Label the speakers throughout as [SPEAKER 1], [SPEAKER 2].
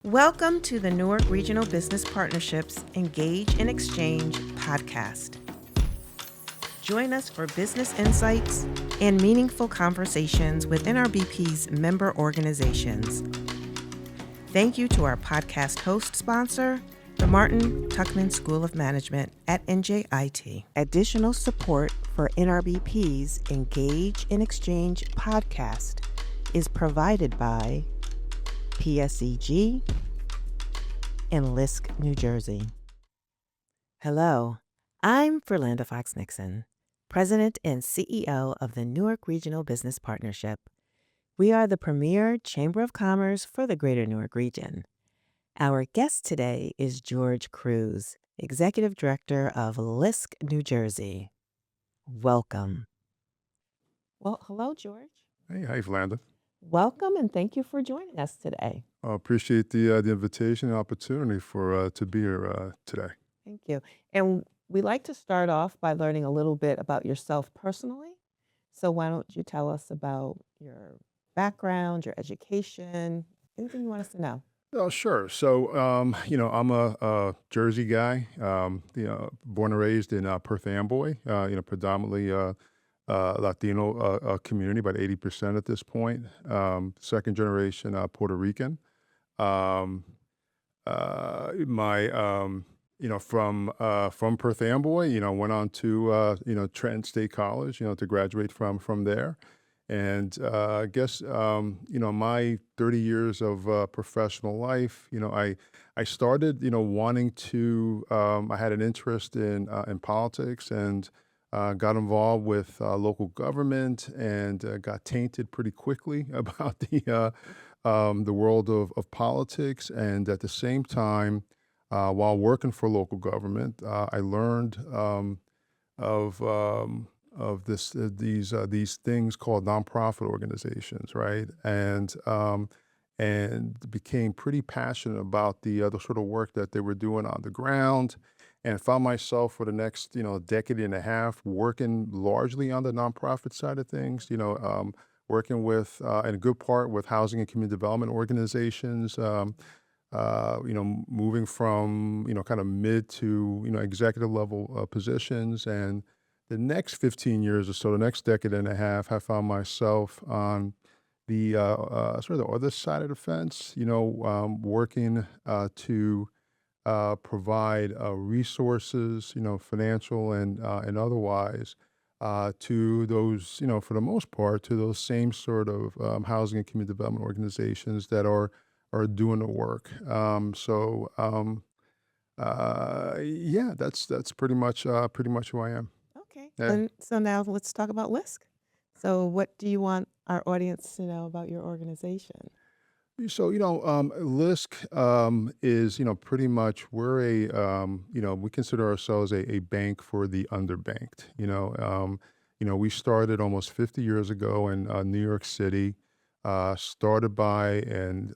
[SPEAKER 1] Welcome to the Newark Regional Business Partnerships Engage and Exchange podcast. Join us for business insights and meaningful conversations with NRBP's member organizations. Thank you to our podcast host sponsor, the Martin Tuchman School of Management at NJIT. Additional support for NRBP's Engage and Exchange podcast is provided by PSEG and LISC New Jersey. Hello, I'm Ferlanda Fox-Nixon, President and CEO of the Newark Regional Business Partnership. We are the premier Chamber of Commerce for the Greater Newark region. Our guest today is Jorge Cruz, Executive Director of LISC New Jersey. Welcome. Well, hello, George.
[SPEAKER 2] Hey, hi, Ferlanda.
[SPEAKER 1] Welcome, and thank you for joining us today.
[SPEAKER 2] I appreciate the invitation and opportunity to be here today.
[SPEAKER 1] Thank you. And we like to start off by learning a little bit about yourself personally. So why don't you tell us about your background, your education, anything you want us to know?
[SPEAKER 2] Oh, sure. So, I'm a Jersey guy, born and raised in Perth Amboy, predominantly Latino community, about 80% at this point. Second generation Puerto Rican. From Perth Amboy, went on to Trenton State College, to graduate from there. And I guess my 30 years of professional life, I started wanting to. I had an interest in politics and got involved with local government and got tainted pretty quickly about the world of politics. And at the same time, while working for local government, I learned of these things called nonprofit organizations, right? And became pretty passionate about the sort of work that they were doing on the ground, and found myself for the next decade and a half working largely on the nonprofit side of things. Working with in a good part with housing and community development organizations. Moving from kind of mid to executive level positions, and the next 15 years or so, the next decade and a half, I found myself on the sort of the other side of the fence, working to provide resources, financial and otherwise, to those, for the most part, to those same sort of housing and community development organizations that are doing the work. Yeah, that's pretty much who I am.
[SPEAKER 1] Okay.
[SPEAKER 2] Yeah.
[SPEAKER 1] And so now let's talk about LISC. So what do you want our audience to know about your organization?
[SPEAKER 2] So, LISC is, pretty much we're we consider ourselves a bank for the underbanked. We started almost 50 years ago in New York City, started by and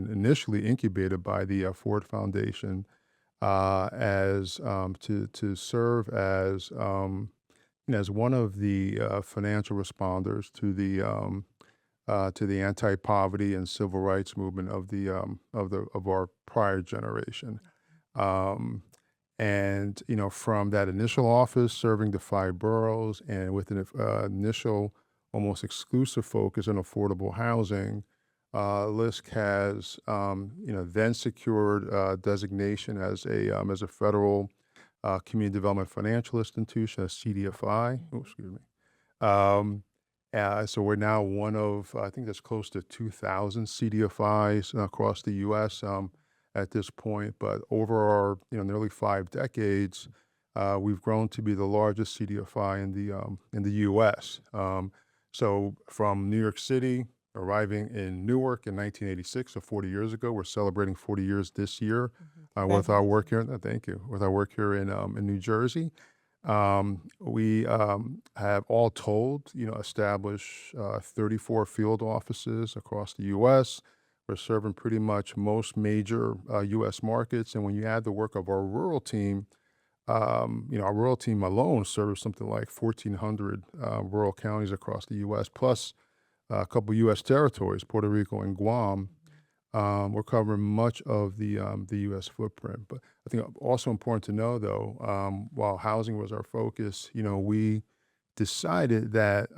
[SPEAKER 2] initially incubated by the Ford Foundation as to serve as one of the financial responders to the anti-poverty and civil rights movement of our prior generation. And from that initial office serving the 5 boroughs and with an initial almost exclusive focus on affordable housing, LISC has then secured designation as a federal community development financial institution, a CDFI. Oh, excuse me. So we're now one of, I think there's close to 2,000 CDFIs across the U.S. At this point. But over our nearly 5 decades, we've grown to be the largest CDFI in the U.S. So from New York City, arriving in Newark in 1986, so 40 years ago, we're celebrating 40 years this year with our work here. Thank you. With our work here in New Jersey. We have all told, established 34 field offices across the U.S. We're serving pretty much most major U.S. markets. And when you add the work of our rural team, our rural team alone serves something like 1,400 rural counties across the U.S., plus a couple U.S. territories, Puerto Rico and Guam. We're covering much of the U.S. footprint. But I think also important to know, though, while housing was our focus, we decided that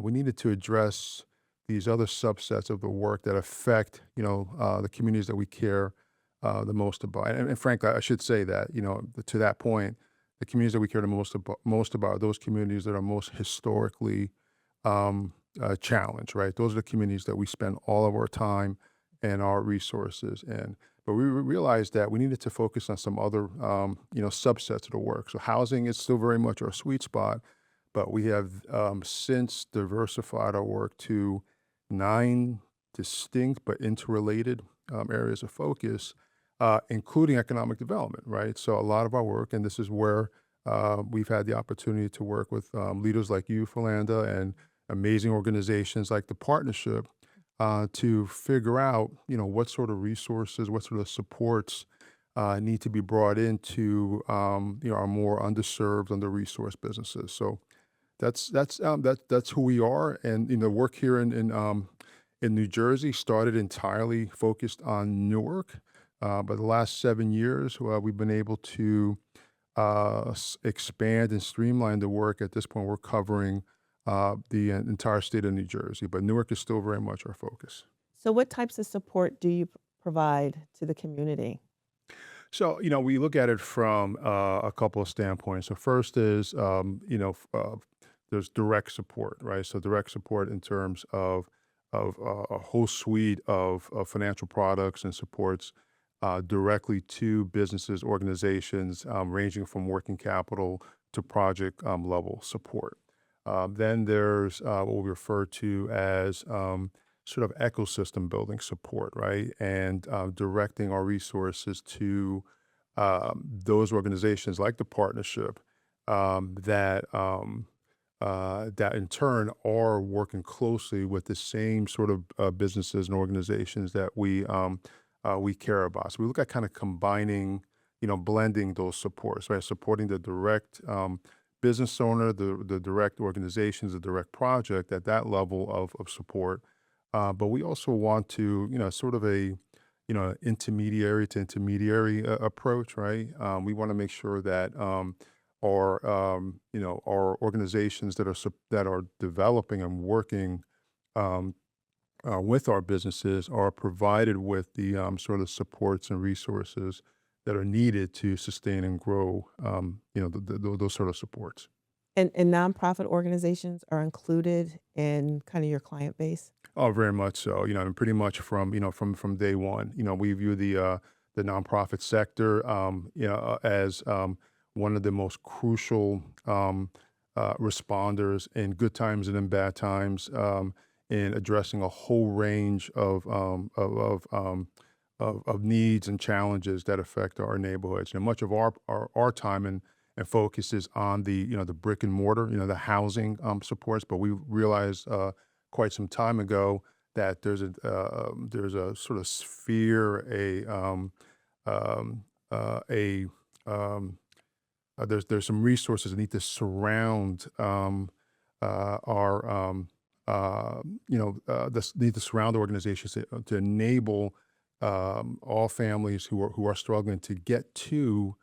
[SPEAKER 2] we needed to address these other subsets of the work that affect, the communities that we care the most about. And frankly, I should say that, to that point, the communities that we care the most about are those communities that are most historically challenged, right? Those are the communities that we spend all of our time and our resources in. But we realized that we needed to focus on some other, subsets of the work. So housing is still very much our sweet spot, but we have since diversified our work to 9 distinct but interrelated areas of focus, including economic development, right? So a lot of our work, and this is where we've had the opportunity to work with leaders like you, Philanda, and amazing organizations like the Partnership to figure out, what sort of resources, what sort of supports need to be brought into, our more underserved, under-resourced businesses. So that's who we are, and work here in New Jersey started entirely focused on Newark. But the last 7 years, we've been able to expand and streamline the work. At this point, we're covering the entire state of New Jersey, but Newark is still very much our focus.
[SPEAKER 1] So, what types of support do you provide to the community?
[SPEAKER 2] So, we look at it from a couple of standpoints. So, first is, there's direct support, right? So, direct support in terms of a whole suite of financial products and supports directly to businesses, organizations, ranging from working capital to project level support. Then there's what we refer to as sort of ecosystem building support, right? And directing our resources to those organizations like the Partnership that in turn are working closely with the same sort of businesses and organizations that we care about. So we look at kind of combining, blending those supports, right? Supporting the direct business owner, the direct organizations, the direct project at that level of support. But we also want to, sort of intermediary to intermediary approach, right? We want to make sure that our organizations that are developing and working with our businesses are provided with the sort of supports and resources that are needed to sustain and grow, those sort of supports.
[SPEAKER 1] And nonprofit organizations are included in kind of your client base?
[SPEAKER 2] Oh, very much so. And pretty much from day one, we view the nonprofit sector, as one of the most crucial responders in good times and in bad times, in addressing a whole range of needs and challenges that affect our neighborhoods. Much of our time and focus is on the brick and mortar, the housing supports. But we realized quite some time ago that there's a sort of sphere, there's some resources that need to surround need to surround organizations to enable all families who are struggling to get to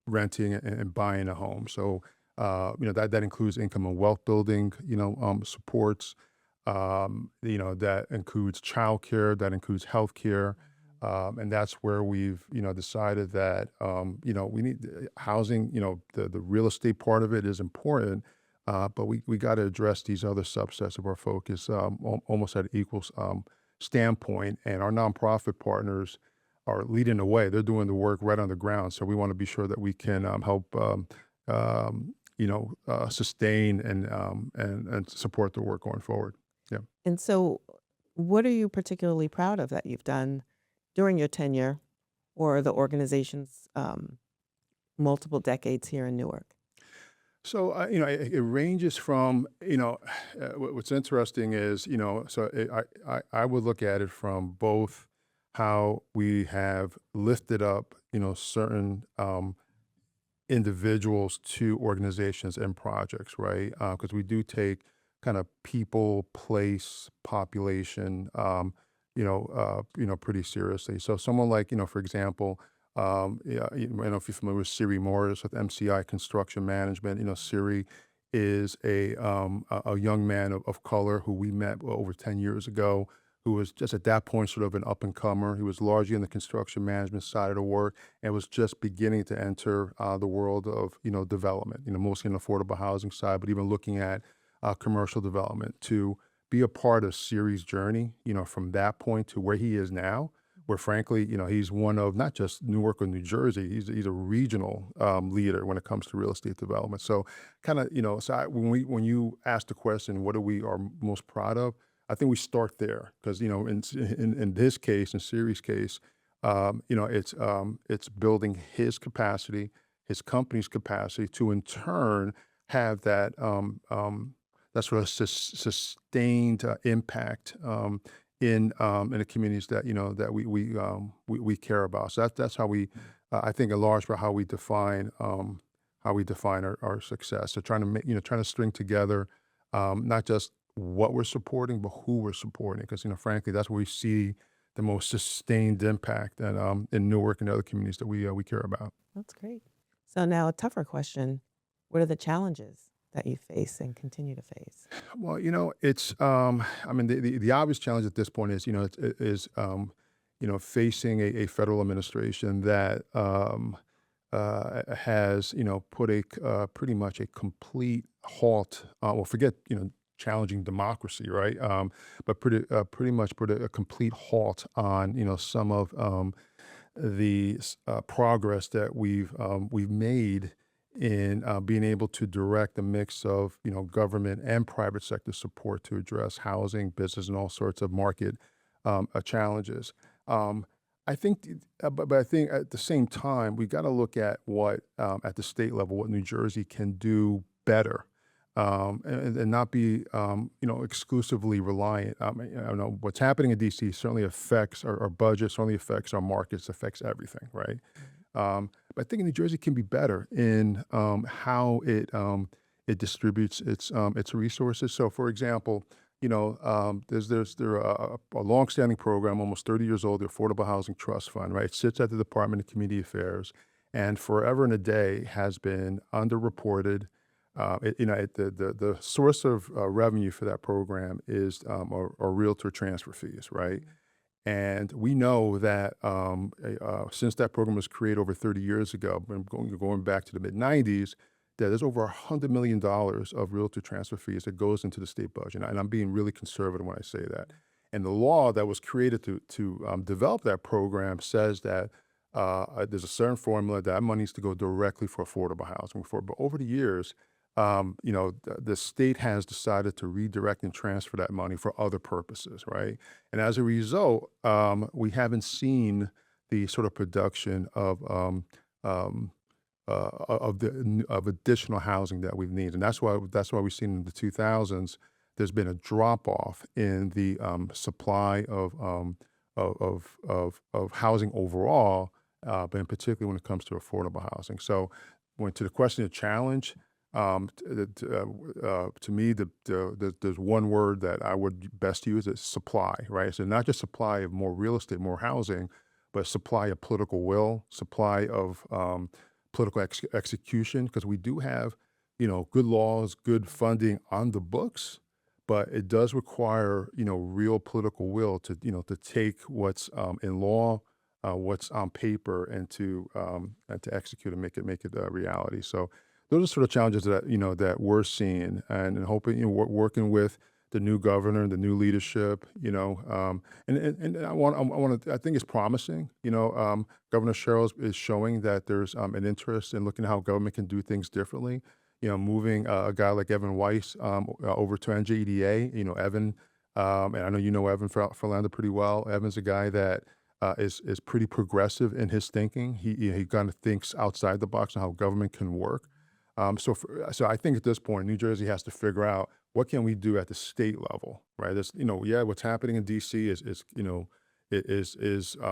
[SPEAKER 2] renting and buying a home. So that includes income and wealth building supports. That includes childcare, that includes healthcare. And that's where we've, decided that, we need housing, the real estate part of it is important, but we got to address these other subsets of our focus almost at equal standpoint. And our nonprofit partners are leading the way. They're doing the work right on the ground. So we want to be sure that we can help, sustain and support the work going forward. Yeah.
[SPEAKER 1] And so, what are you particularly proud of that you've done during your tenure or the organization's multiple decades here in Newark?
[SPEAKER 2] So, it ranges from, what's interesting is, I would look at it from both how we have lifted up, certain individuals to organizations and projects, right? Because we do take kind of people, place, population, pretty seriously. So someone like, for example, yeah, I don't know if you're familiar with Siri Morris with MCI Construction Management. Siri is a young man of color who we met over 10 years ago, who was just at that point sort of an up and comer. He was largely in the construction management side of the work and was just beginning to enter the world of development. Mostly in the affordable housing side, but even looking at commercial development. To be a part of Siri's journey, from that point to where he is now, where frankly, he's one of not just Newark or New Jersey, he's a regional leader when it comes to real estate development. So kind of, when you ask the question, what are we are most proud of? I think we start there because, in this case, in Siri's case, it's building his capacity, his company's capacity to in turn have that sort of sustained impact in the communities that we care about. So that's how we, I think, a large part how we define our success. So trying to string together not just what we're supporting, but who we're supporting, because frankly, that's where we see the most sustained impact and in Newark and other communities that we care about.
[SPEAKER 1] That's great. So now a tougher question. What are the challenges that you face and continue to face?
[SPEAKER 2] Well, it's I mean the obvious challenge at this point is facing a federal administration that has put pretty much a complete halt. Well, forget challenging democracy, right? But pretty much put a complete halt on some of the progress that we've made in being able to direct a mix of government and private sector support to address housing, business, and all sorts of market challenges. I think, but I think at the same time we got to look at what at the state level what New Jersey can do better. And not be, exclusively reliant. I know what's happening in DC certainly affects our budget, certainly affects our markets, affects everything, right? But I think New Jersey can be better in how it distributes its resources. So, for example, there's a longstanding program, almost 30 years old, the Affordable Housing Trust Fund, right? It sits at the Department of Community Affairs, and forever and a day has been underreported. The source of revenue for that program is our realtor transfer fees, right? And we know that since that program was created over 30 years ago, going back to the mid 90s, that there's over $100 million of realtor transfer fees that goes into the state budget. And I'm being really conservative when I say that. And the law that was created to develop that program says that there's a certain formula that money needs to go directly for affordable housing. But over the years, the state has decided to redirect and transfer that money for other purposes, right? And as a result, we haven't seen the sort of production of additional housing that we've needed, and that's why we've seen in the 2000s there's been a drop off in the supply of housing overall, but in particular when it comes to affordable housing. So, when to the question of challenge. To me, there's one word that I would best use is supply, right? So not just supply of more real estate, more housing, but supply of political will, supply of political execution, because we do have, good laws, good funding on the books, but it does require, real political will to take what's in law, what's on paper, and to execute and make it a reality. So those are sort of challenges that that we're seeing, and hoping working with the new governor, the new leadership, and I think it's promising. Governor Sherrill is showing that there's an interest in looking at how government can do things differently. Moving a guy like Evan Weiss over to NJIT. Evan, and I know Evan Ferlanda pretty well. Evan's a guy that is pretty progressive in his thinking. He kind of thinks outside the box on how government can work. So I think at this point, New Jersey has to figure out what can we do at the state level, right? This, what's happening in DC is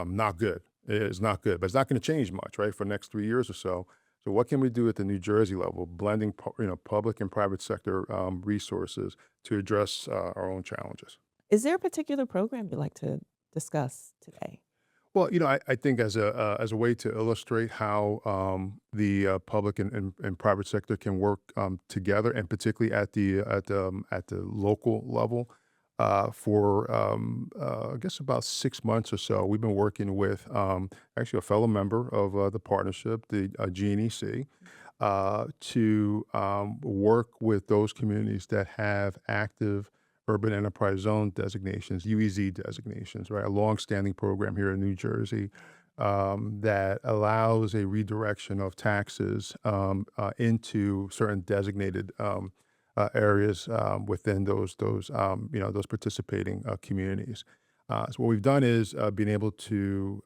[SPEAKER 2] not good. It is not good, but it's not going to change much, right, for the next 3 years or so. So So what can we do at the New Jersey level, blending public and private sector resources to address our own challenges?
[SPEAKER 1] Is there a particular program you'd like to discuss today?
[SPEAKER 2] Well, I think as a way to illustrate how the public and private sector can work together, and particularly at the local level, for I guess about 6 months or so, we've been working with actually a fellow member of the partnership, the GNEC, to work with those communities that have active urban enterprise zone designations, UEZ designations, right? A longstanding program here in New Jersey that allows a redirection of taxes into certain designated areas within those participating communities. So what we've done is been able to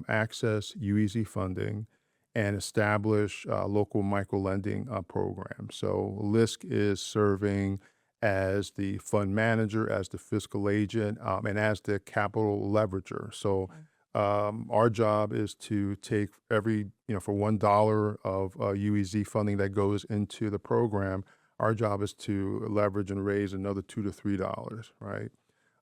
[SPEAKER 2] access UEZ funding and establish local micro lending programs. So LISC is serving as the fund manager, as the fiscal agent, and as the capital leverager. So our job is to take for $1 of UEZ funding that goes into the program, our job is to leverage and raise another $2 to $3, right?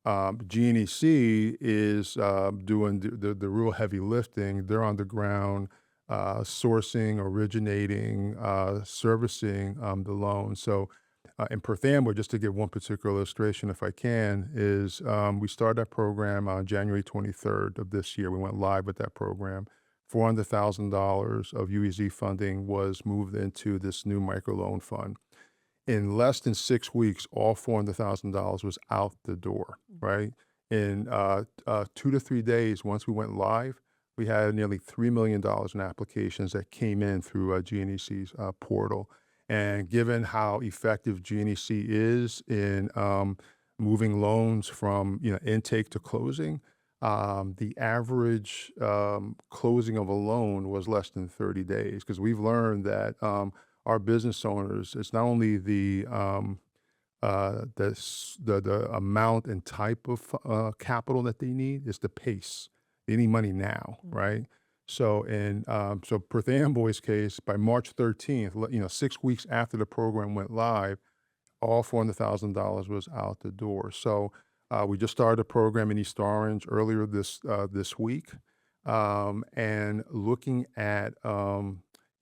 [SPEAKER 2] GNEC is doing the real heavy lifting. They're on the ground, sourcing, originating, servicing the loan. So in Perth Amboy, just to give one particular illustration, if I can, is we started that program on January 23rd of this year. We went live with that program. $400,000 of UEZ funding was moved into this new microloan fund. In less than 6 weeks, all $400,000 was out the door, right? In 2 to 3 days, once we went live, we had nearly $3 million in applications that came in through GNEC's portal. And given how effective GNEC is in moving loans from intake to closing, the average closing of a loan was less than 30 days. Because we've learned that our business owners, it's not only the amount and type of capital that they need, it's the pace. They need money now, right? So in Perth Amboy's case, by March 13th, 6 weeks after the program went live, all $400,000 was out the door. So we just started a program in East Orange earlier this week, and looking at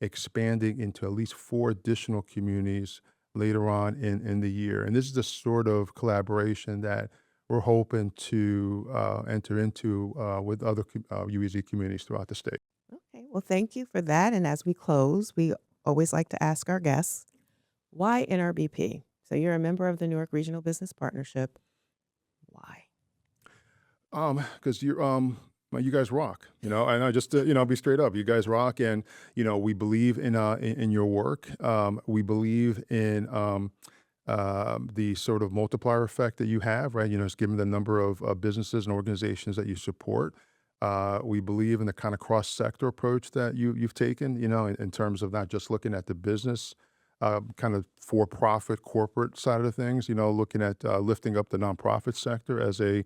[SPEAKER 2] expanding into at least 4 additional communities later on in the year. And this is the sort of collaboration that we're hoping to enter into with other UEZ communities throughout the state.
[SPEAKER 1] Okay, well, thank you for that. And as we close, we always like to ask our guests, why NRBP? So you're a member of the Newark Regional Business Partnership. Why?
[SPEAKER 2] Because you guys rock, and I just be straight up. You guys rock, and we believe in your work. We believe in the sort of multiplier effect that you have, right? It's given the number of businesses and organizations that you support. We believe in the kind of cross-sector approach that you've taken, in terms of not just looking at the business, kind of for-profit corporate side of the things, looking at lifting up the nonprofit sector as a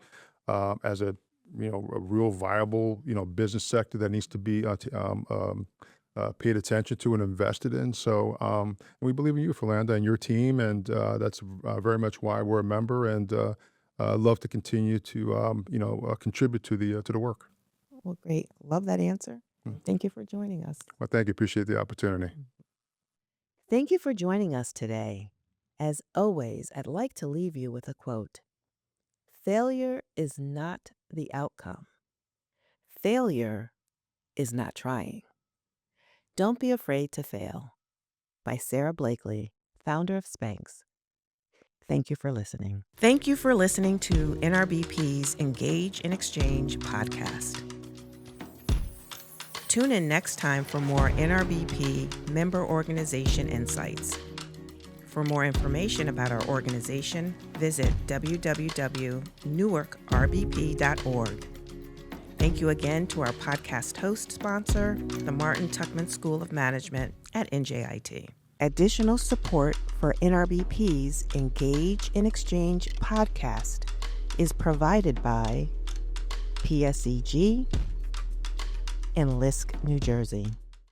[SPEAKER 2] real viable, business sector that needs to be paid attention to and invested in. So we believe in you, Philanda, and your team, and that's very much why we're a member, and love to continue to contribute to the work.
[SPEAKER 1] Well, great. Love that answer. Thank you for joining us.
[SPEAKER 2] Well, thank you. Appreciate the opportunity.
[SPEAKER 1] Thank you for joining us today. As always, I'd like to leave you with a quote. Failure is not the outcome. Failure is not trying. Don't be afraid to fail. By Sarah Blakely, founder of Spanx. Thank you for listening. Thank you for listening to NRBP's Engage and Exchange podcast. Tune in next time for more NRBP member organization insights. For more information about our organization, visit www.newarkrbp.org. Thank you again to our podcast host sponsor, the Martin Tuchman School of Management at NJIT. Additional support for NRBP's Engage and Exchange podcast is provided by PSEG and LISC New Jersey.